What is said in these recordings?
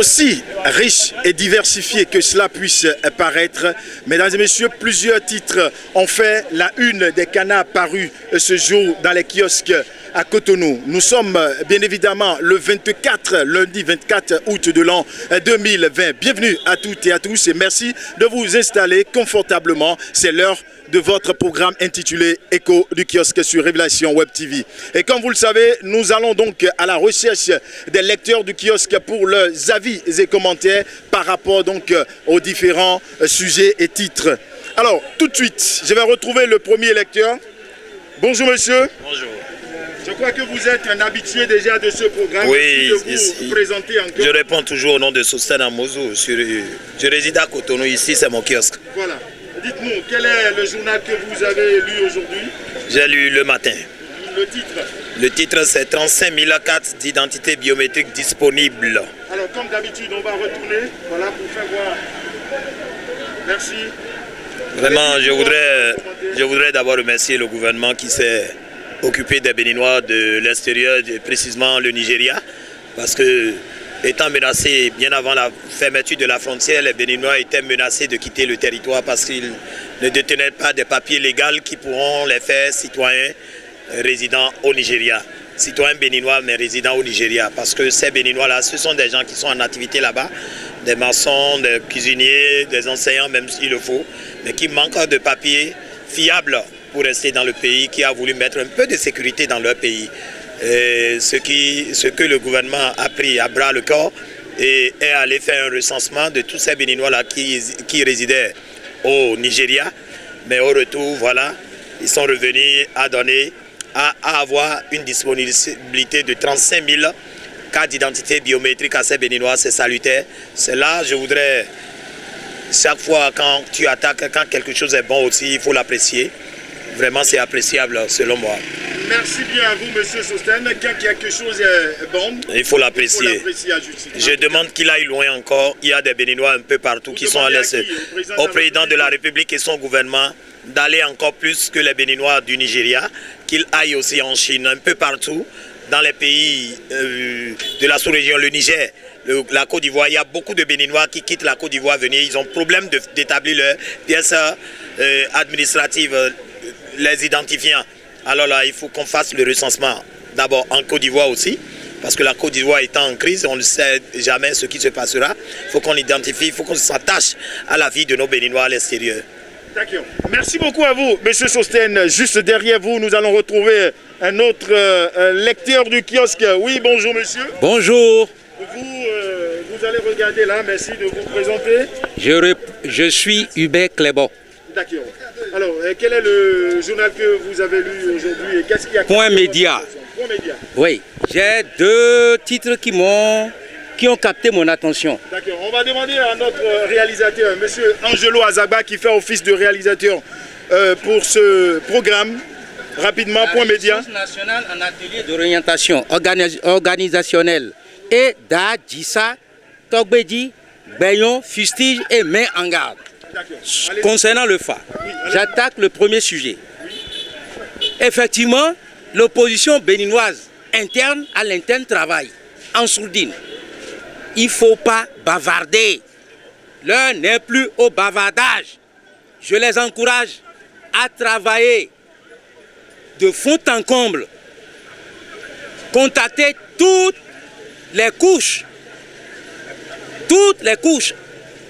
Aussi riche et diversifié que cela puisse paraître, mesdames et messieurs, plusieurs titres ont fait la une des canards parus ce jour dans les kiosques à Cotonou. Nous sommes bien évidemment le 24, lundi 24 août de l'an 2020. Bienvenue à toutes et à tous et merci de vous installer confortablement. C'est l'heure de votre programme intitulé Écho du kiosque sur Révélation Web TV. Et comme vous le savez, nous allons donc à la recherche des lecteurs du kiosque pour leurs avis et commentaires par rapport donc aux différents sujets et titres. Alors, tout de suite, je vais retrouver le premier lecteur. Bonjour monsieur. Bonjour. Je crois que vous êtes un habitué déjà de ce programme. Oui, de vous présenter encore. Je réponds toujours au nom de Sosten Amozo. Je réside à Cotonou, ici c'est mon kiosque. Voilà. Dites-nous, quel est le journal que vous avez lu aujourd'hui? J'ai lu le matin. Le titre? Le titre c'est 35 000 cartes d'identité biométrique disponibles. Alors comme d'habitude, on va retourner, voilà, pour faire voir. Merci. Vraiment, je voudrais d'abord remercier le gouvernement qui s'est occupé des Béninois de l'extérieur, précisément le Nigeria, parce que étant menacés bien avant la fermeture de la frontière, les Béninois étaient menacés de quitter le territoire parce qu'ils ne détenaient pas des papiers légaux qui pourront les faire citoyens résidents au Nigeria. Citoyens béninois mais résidents au Nigeria, parce que ces Béninois-là, ce sont des gens qui sont en activité là-bas, des maçons, des cuisiniers, des enseignants même s'il le faut, mais qui manquent de papiers fiables pour rester dans le pays, qui a voulu mettre un peu de sécurité dans leur pays. Ce que le gouvernement a pris à bras le corps et est allé faire un recensement de tous ces Béninois-là qui résidaient au Nigeria. Mais au retour, voilà, ils sont revenus à avoir une disponibilité de 35 000 cartes d'identité biométrique à ces Béninois. C'est salutaire. C'est là, je voudrais, chaque fois quand tu attaques, quand quelque chose est bon aussi, il faut l'apprécier. Vraiment, c'est appréciable selon moi. Merci bien à vous, monsieur Sosten. Quand quelque chose est bon, il faut l'apprécier. Je demande qu'il aille loin encore. Il y a des Béninois un peu partout qui sont à l'est. Au président de la République et son gouvernement d'aller encore plus que les Béninois du Nigeria, qu'il aille aussi en Chine, un peu partout, dans les pays de la sous-région, le Niger, la Côte d'Ivoire. Il y a beaucoup de Béninois qui quittent la Côte d'Ivoire venir. Ils ont problème d'établir leur pièce administrative, les identifiants. Alors là, il faut qu'on fasse le recensement d'abord en Côte d'Ivoire aussi, parce que la Côte d'Ivoire étant en crise, on ne sait jamais ce qui se passera. Il faut qu'on l'identifie, il faut qu'on s'attache à la vie de nos Béninois à l'extérieur. D'accord. Merci beaucoup à vous, monsieur Sosten. Juste derrière vous, nous allons retrouver un autre lecteur du kiosque. Oui, bonjour monsieur. Bonjour. Vous allez regarder là, merci de vous présenter. Je suis Hubert Clébon. D'accord. Alors, quel est le journal que vous avez lu aujourd'hui et qu'est-ce qu'il y a? Point Média. Point Média. Oui, j'ai deux titres qui ont capté mon attention. D'accord. On va demander à notre réalisateur, monsieur Angelo Azagba, qui fait office de réalisateur pour ce programme. Rapidement, Point Média. Nationale en atelier d'orientation organisationnelle et d'Adjissa, Togbedi, Bayon, Fustige et Main en garde. Concernant le FA, j'attaque le premier sujet. Effectivement, l'opposition béninoise interne à l'interne travaille en sourdine. Il ne faut pas bavarder. L'heure n'est plus au bavardage. Je les encourage à travailler de fond en comble. Contacter toutes les couches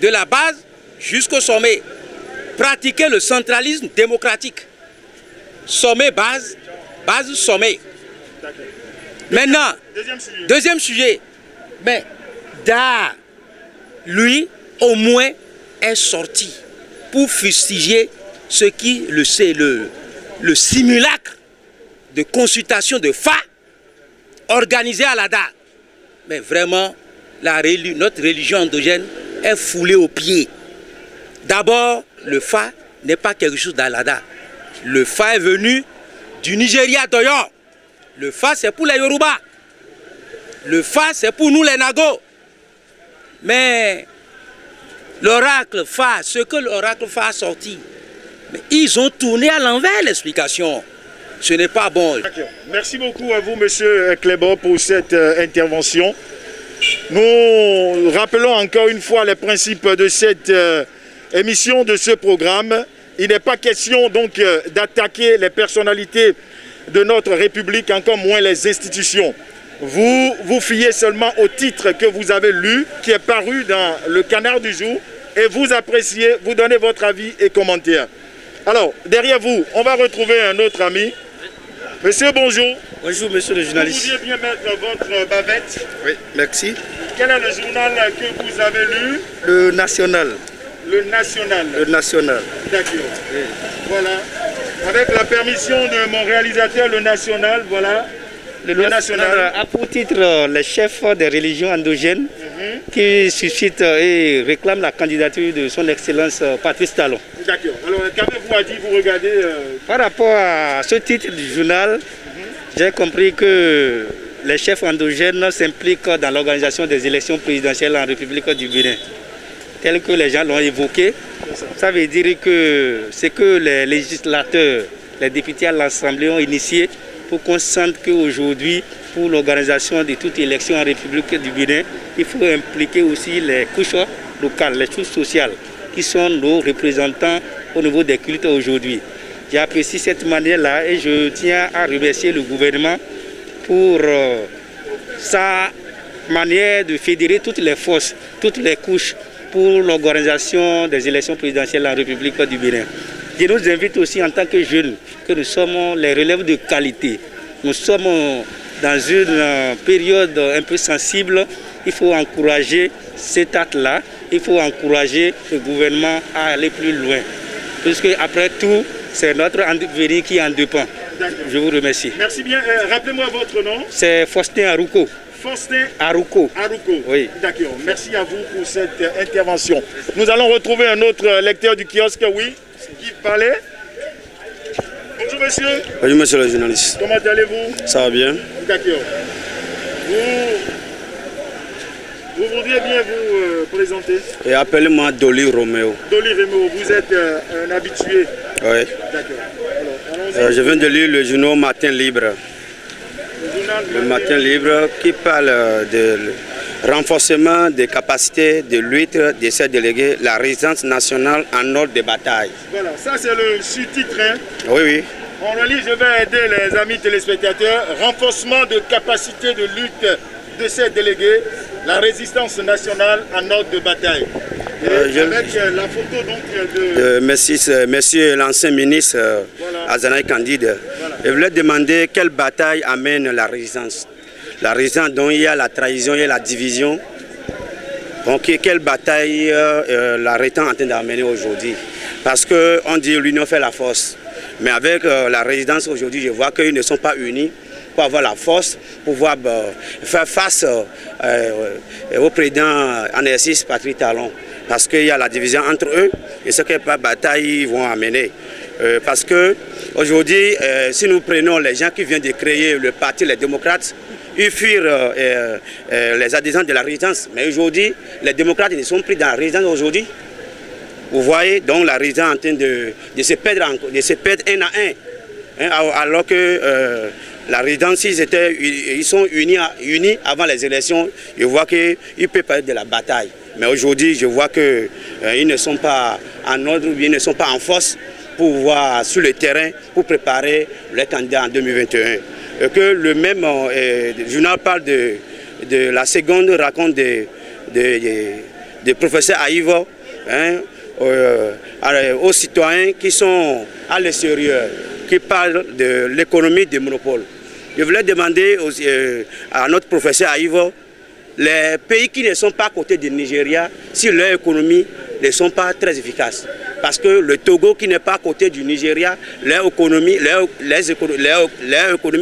de la base jusqu'au sommet. Pratiquer le centralisme démocratique. Sommet, base, base, sommet. Maintenant, deuxième sujet. Mais Da, lui, au moins, est sorti pour fustiger ce qui le simulacre de consultation de FA organisé à la DA. Mais vraiment, notre religion endogène est foulée aux pieds. D'abord, le FA n'est pas quelque chose d'Alada. Le FA est venu du Nigeria d'Oyo. Le FA, c'est pour les Yoruba. Le FA, c'est pour nous les Nago. Mais l'oracle FA, ce que l'oracle FA a sorti, mais ils ont tourné à l'envers l'explication. Ce n'est pas bon. Merci beaucoup à vous, monsieur Clébon, pour cette intervention. Nous rappelons encore une fois les principes de cette émission, de ce programme. Il n'est pas question donc d'attaquer les personnalités de notre République, encore moins les institutions. Vous vous fiez seulement au titre que vous avez lu, qui est paru dans le Canard du jour, et vous appréciez, vous donnez votre avis et commentaires. Alors, derrière vous, on va retrouver un autre ami. Monsieur, bonjour. Bonjour, monsieur le journaliste. Vous vouliez bien mettre votre bavette. Oui, merci. Quel est le journal que vous avez lu? Le National. Le National. Le National. D'accord. Oui. Voilà. Avec la permission de mon réalisateur, le National, voilà. Le National a pour titre les chefs des religions endogènes qui suscitent et réclament la candidature de son Excellence Patrice Talon. D'accord. Alors, qu'avez-vous à dire? Vous regardez... Par rapport à ce titre du journal, j'ai compris que les chefs endogènes s'impliquent dans l'organisation des élections présidentielles en République du Bénin. Tel que les gens l'ont évoqué, ça veut dire que c'est que les législateurs, les députés à l'Assemblée ont initié pour qu'on sente qu'aujourd'hui, pour l'organisation de toute élection en République du Bénin, il faut impliquer aussi les couches locales, les couches sociales, qui sont nos représentants au niveau des cultes aujourd'hui. J'apprécie cette manière-là et je tiens à remercier le gouvernement pour sa manière de fédérer toutes les forces, toutes les couches pour l'organisation des élections présidentielles en République du Bénin. Je nous invite aussi en tant que jeunes que nous sommes les relèves de qualité. Nous sommes dans une période un peu sensible. Il faut encourager cet acte-là. Il faut encourager le gouvernement à aller plus loin. Puisque après tout, c'est notre avenir qui en dépend. Je vous remercie. Merci bien. Rappelez-moi votre nom. C'est Faustin Arouko. Faustin Arouko. Arouko. Oui. D'accord. Merci à vous pour cette intervention. Nous allons retrouver un autre lecteur du kiosque. Oui, Guy Palais. Bonjour monsieur. Bonjour monsieur le journaliste. Comment allez-vous? Ça va bien. D'accord. Vous voudriez bien vous présenter? Et appelez-moi Dolly Roméo. Dolly Roméo, vous êtes un habitué. Oui. D'accord. Je viens de lire le journal Matin Libre. Le Matin Libre qui parle de renforcement des capacités de lutte de ces délégués, la résistance nationale en ordre de bataille. Voilà, ça c'est le sous-titre. Hein? Oui, oui. On relit, je vais aider les amis téléspectateurs. Renforcement de capacité de lutte de ces délégués, la résistance nationale en ordre de bataille. Avec la photo donc de... Monsieur l'ancien ministre Azanaï Candide. Voilà. Je voulais demander quelle bataille amène la résistance. La résistance dont il y a la trahison, il y a la division. Donc quelle bataille la résistance est en train d'amener aujourd'hui? Parce qu'on dit l'union fait la force. Mais avec la résistance aujourd'hui, je vois qu'ils ne sont pas unis pour avoir la force, pour pouvoir faire face au président en exercice Patrice Talon. Parce qu'il y a la division entre eux et ce quelle bataille ils vont amener. Parce que aujourd'hui, si nous prenons les gens qui viennent de créer le parti, les démocrates, ils fuirent les adhérents de la résistance. Mais aujourd'hui, les démocrates ils sont pris dans la résistance aujourd'hui. Vous voyez, donc la résistance est en train de se perdre un à un. Hein, alors que la résistance, ils sont unis avant les élections, je vois qu'ils peuvent parler de la bataille. Mais aujourd'hui, je vois qu'ils ne sont pas en ordre, ils ne sont pas en force pour voir sur le terrain, pour préparer les candidats en 2021. Et que le même journal parle de la seconde raconte de professeur Aïvo, hein, aux citoyens qui sont à l'extérieur, qui parlent de l'économie des monopoles. Je voulais demander à notre professeur Aïvo, les pays qui ne sont pas à côté du Nigeria, si leur économie ne sont pas très efficaces. Parce que le Togo qui n'est pas à côté du Nigeria, leurs économies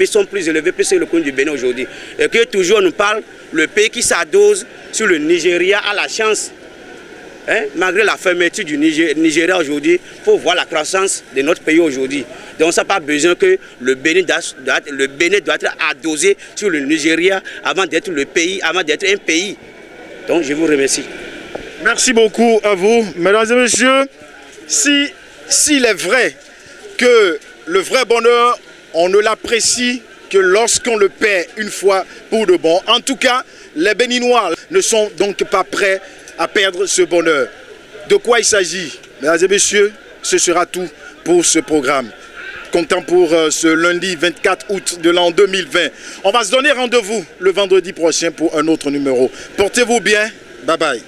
sont plus élevées que l'économie du Bénin aujourd'hui. Et que toujours on nous parle, le pays qui s'adose sur le Nigeria a la chance, hein, malgré la fermeture du Nigeria aujourd'hui, pour voir la croissance de notre pays aujourd'hui. Donc ça n'a pas besoin que le Bénin doit être adosé sur le Nigeria avant d'être le pays, avant d'être un pays. Donc je vous remercie. Merci beaucoup à vous, mesdames et messieurs. S'il est vrai que le vrai bonheur, on ne l'apprécie que lorsqu'on le paie une fois pour de bon. En tout cas, Les Béninois ne sont donc pas prêts à perdre ce bonheur. De quoi il s'agit? Mesdames et messieurs, ce sera tout pour ce programme. Comptant pour ce lundi 24 août de l'an 2020. On va se donner rendez-vous le vendredi prochain pour un autre numéro. Portez-vous bien. Bye bye.